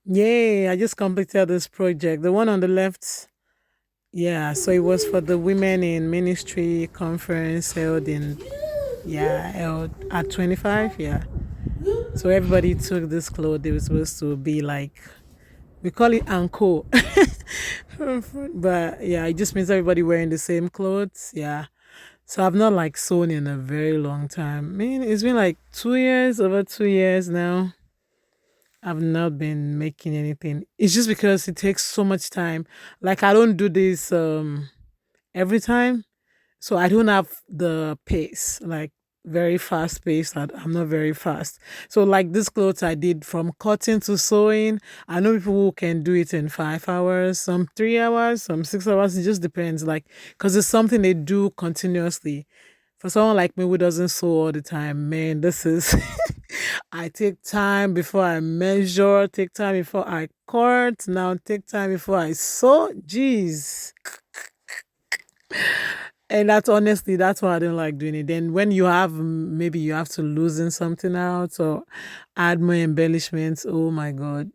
Yay, I just completed this project. The one on the left, yeah, so it was for the Women in Ministry conference held in, yeah, held at 25, yeah. So everybody took this clothes. They were supposed to be like, we call it anko. But yeah, it just means everybody wearing the same clothes, yeah. So I've not like sewn in a very long time. I mean, it's been like 2 years, over 2 years now. I've not been making anything. It's just because it takes so much time. Like I don't do this every time. So I don't have the pace, like very fast pace. I'm not very fast. So like this clothes I did from cutting to sewing. I know people who can do it in 5 hours, some 3 hours, some 6 hours. It just depends. Like because it's something they do continuously. For someone like me who doesn't sew all the time, man, this is I take time before I measure, take time before I cut, now take time before I sew. Jeez. And that's honestly, that's why I don't like doing it. Then when you have, maybe you have to loosen something out or add more embellishments. Oh my God.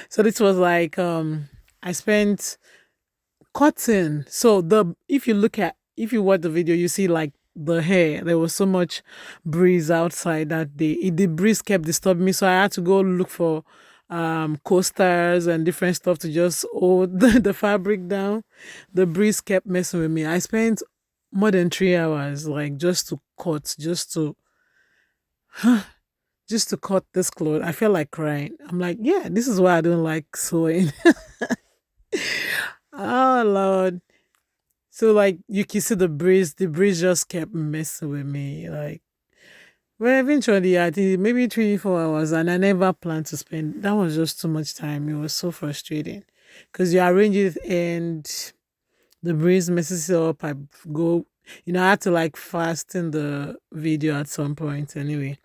So this was like, I spent cotton. So if you look at, if you watch the video, you see like the hair. There was so much breeze outside that day. The breeze kept disturbing me, so I had to go look for coasters and different stuff to just hold the fabric down. The breeze kept messing with me. I spent more than 3 hours like just to cut, just to cut this cloth. I felt like crying. I'm like, yeah, this is why I don't like sewing. Oh Lord. So like you can see the breeze just kept messing with me. Like well eventually I did maybe 3 4 hours and I never planned to spend that was just too much time. It was so frustrating. Because you arrange it and the breeze messes it up. I go I had to like fasten the video at some point anyway.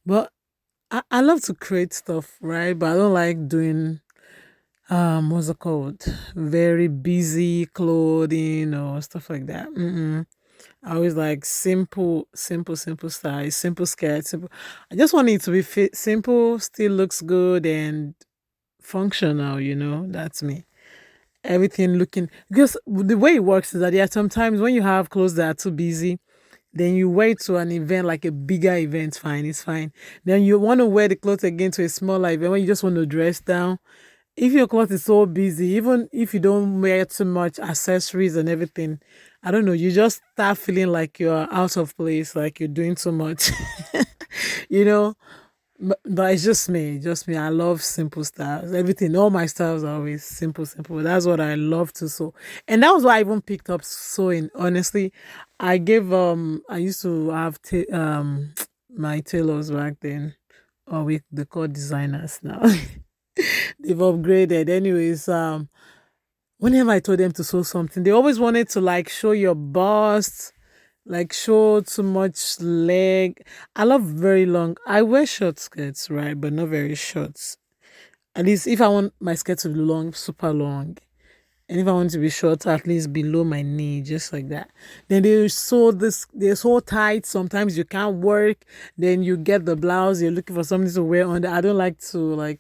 But I love to create stuff, right? But I don't like doing what's it called? Very busy clothing or stuff like that. Mm-mm. I always like simple style, simple skirt, simple. I just want it to be fit, simple, still looks good and functional. That's me. Everything looking because the way it works is that there are sometimes when you have clothes that are too busy, then you wear it to an event like a bigger event, fine, it's fine. Then you want to wear the clothes again to a smaller event when you just want to dress down. If your cloth is so busy, even if you don't wear too much accessories and everything, I don't know, you just start feeling like you're out of place, like you're doing too much. you know, but it's just me. I love simple styles. Everything, all my styles are always simple, simple. That's what I love to sew, and that was why I even picked up sewing. Honestly, I used to have my tailors back then, or they call designers now. They've upgraded. Anyways, whenever I told them to sew something, they always wanted to like show your bust, like show too much leg. I love very long. I wear short skirts, right, but not very short. At least if I want my skirt to be long, super long. And if I want to be short, at least below my knee, just like that. Then they're so tight. Sometimes you can't work. Then you get the blouse. You're looking for something to wear under. I don't like to like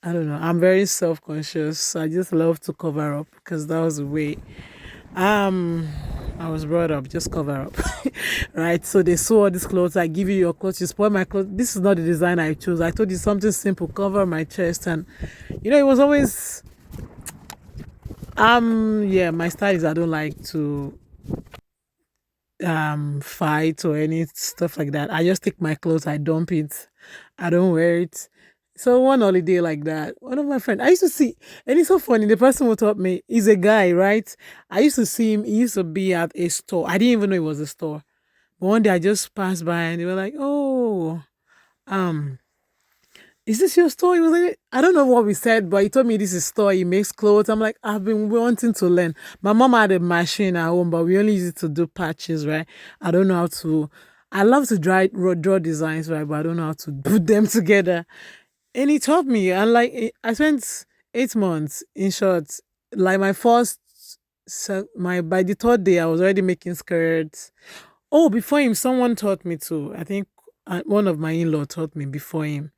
I don't know. I'm very self-conscious. I just love to cover up because that was the way um I was brought up. Just cover up, right? So they sew all these clothes. I give you your clothes. You spoil my clothes. This is not the design I chose. I told you something simple. Cover my chest, and it was always yeah. My style is I don't like to fight or any stuff like that. I just take my clothes, I dump it, I don't wear it. So one holiday like that, one of my friends I used to see, and it's so funny, the person who taught me is a guy, right? I used to see him, he used to be at a store. I didn't even know it was a store. But one day I just passed by and they were like, oh, um, is this your store? He was like, I don't know what we said, but he told me this is store. He makes clothes. I'm like, I've been wanting to learn. My mom had a machine at home, but we only use it to do patches, right? I don't know how to. I love to draw designs, right? But I don't know how to put them together. And he taught me. And like, I spent 8 months in short. Like my first, by the third day, I was already making skirts. Oh, before him, someone taught me too. I think one of my in-law taught me before him.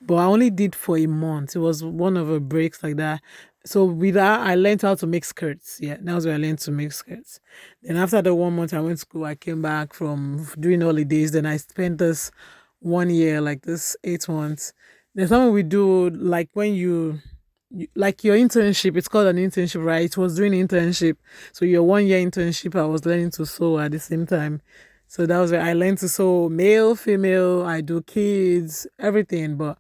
but I only did for a month. It was one of the breaks like that. So with that, I learned how to make skirts. Yeah, that was where I learned to make skirts. Then after the 1 month I went to school, I came back from doing holidays. Then I spent this 1 year, like this 8 months. There's something we do like when like your internship. It's called an internship, right? It was doing internship. So your 1 year internship, I was learning to sew at the same time. So that was where I learned to sew male, female. I do kids, everything, but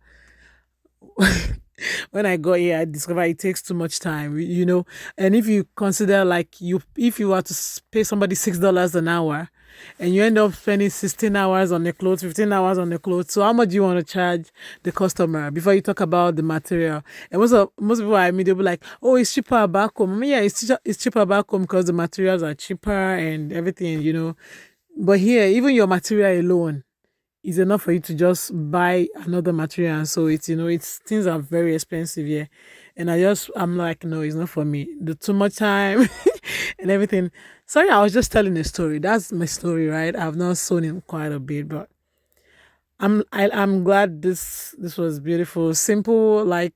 when I got here, I discovered it takes too much time, you know. And if you consider like if you were to pay somebody $6 an hour, and you end up spending 16 hours on the clothes, 15 hours on the clothes, so how much do you want to charge the customer before you talk about the material? And most people I mean, they'll be like, "Oh, it's cheaper back home." I mean, yeah, it's cheaper back home because the materials are cheaper and everything, you know. But here, even your material alone is enough for you to just buy another material. And so it's, it's things are very expensive here. And I'm like, no, it's not for me. The too much time and everything. Sorry, I was just telling a story. That's my story, right? I've not sewn in quite a bit, but I'm glad this was beautiful. Simple, like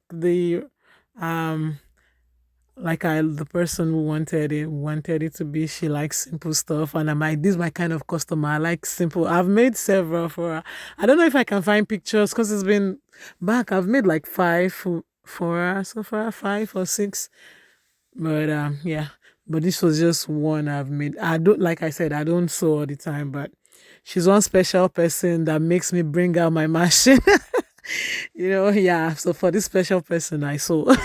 um the person who wanted it to be. She likes simple stuff, and I'm like, this is my kind of customer. I like simple. I've made several for her. I don't know if I can find pictures because it's been back. I've made like five for her so far, 5 or 6. But yeah, but this was just one I've made. I don't, like I said, I don't sew all the time, but she's one special person that makes me bring out my machine. Yeah, so for this special person I sew.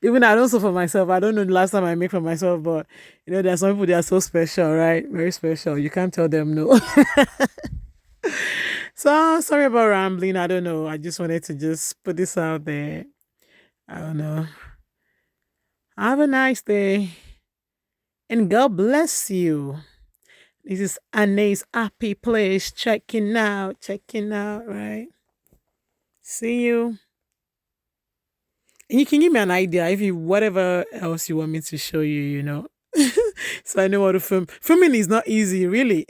Even I don't sew for myself. I don't know the last time I make for myself, but there are some people that are so special, right? Very special. You can't tell them no. So sorry about rambling. I don't know. I just wanted to just put this out there. I don't know. Have a nice day. And God bless you. This is Anne's Happy Place. Checking out, right? See you. And you can give me an idea if you whatever else you want me to show you, so I know what to film. Filming is not easy, really.